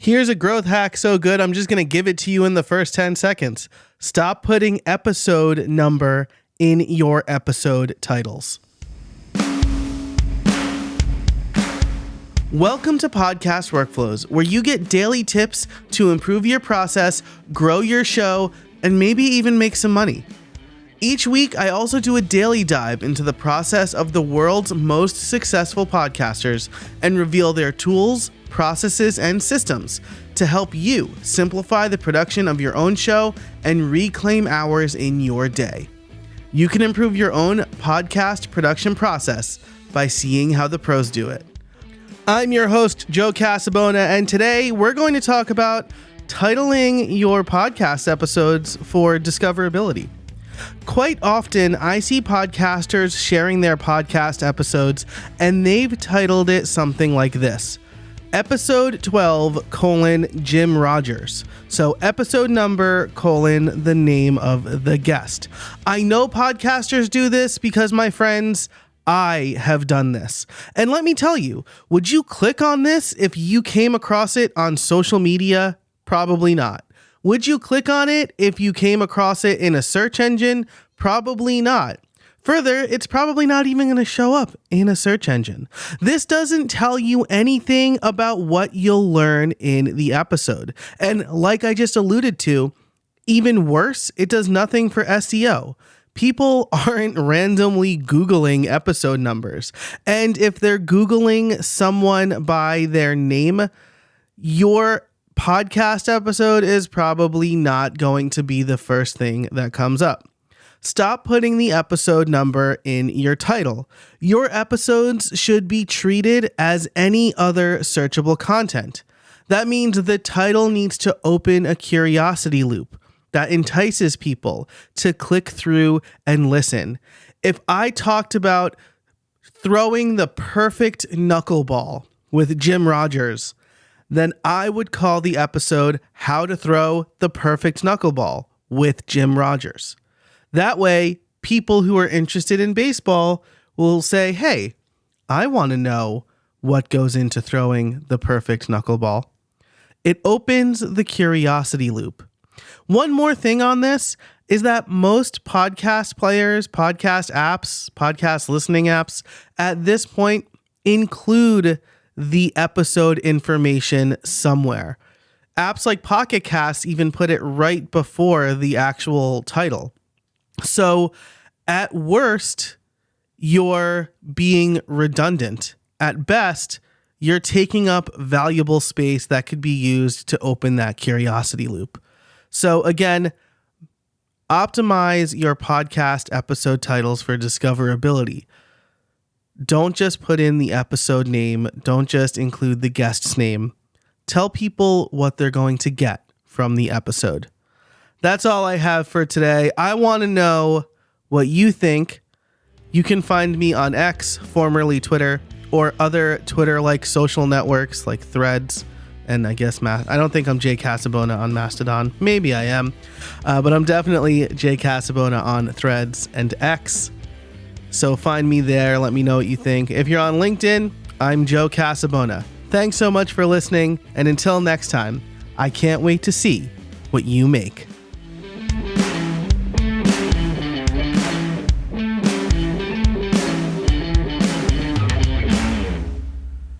Here's a growth hack so good, I'm just going to give it to you in the first 10 seconds. Stop putting episode number in your episode titles. Welcome to Podcast Workflows, where you get daily tips to improve your process, grow your show, and maybe even make some money. Each week, I also do a daily dive into the process of the world's most successful podcasters and reveal their tools, processes, and systems to help you simplify the production of your own show and reclaim hours in your day. You can improve your own podcast production process by seeing how the pros do it. I'm your host, Joe Casabona, and today we're going to talk about titling your podcast episodes for discoverability. Quite often, I see podcasters sharing their podcast episodes, and they've titled it something like this: Episode 12, Jim Rodgers. So episode number, the name of the guest. I know podcasters do this because, my friends, I have done this. And let me tell you, would you click on this if you came across it on social media? Probably not. Would you click on it if you came across it in a search engine? Probably not. Further, it's probably not even going to show up in a search engine. This doesn't tell you anything about what you'll learn in the episode. And like I just alluded to, even worse, it does nothing for SEO. People aren't randomly Googling episode numbers. And if they're Googling someone by their name, your podcast episode is probably not going to be the first thing that comes up. Stop putting the episode number in your title. Your episodes should be treated as any other searchable content. That means the title needs to open a curiosity loop that entices people to click through and listen. If I talked about throwing the perfect knuckleball with Jim Rodgers, then I would call the episode How to Throw the Perfect Knuckleball with Jim Rodgers. That way, people who are interested in baseball will say, hey, I want to know what goes into throwing the perfect knuckleball. It opens the curiosity loop. One more thing on this is that most podcast players, podcast apps, podcast listening apps at this point include the episode information somewhere. Apps like Pocket Casts even put it right before the actual title. So at worst, you're being redundant. At best, you're taking up valuable space that could be used to open that curiosity loop. So again, optimize your podcast episode titles for discoverability. Don't just put in the episode name. Don't just include the guest's name. Tell people what they're going to get from the episode. That's all I have for today. I want to know what you think. You can find me on X, formerly Twitter, or other Twitter-like social networks like Threads, and I guess I don't think I'm Jay Casabona on Mastodon. Maybe I am, but I'm definitely Jay Casabona on Threads and X. So find me there. Let me know what you think. If you're on LinkedIn, I'm Joe Casabona. Thanks so much for listening. And until next time, I can't wait to see what you make.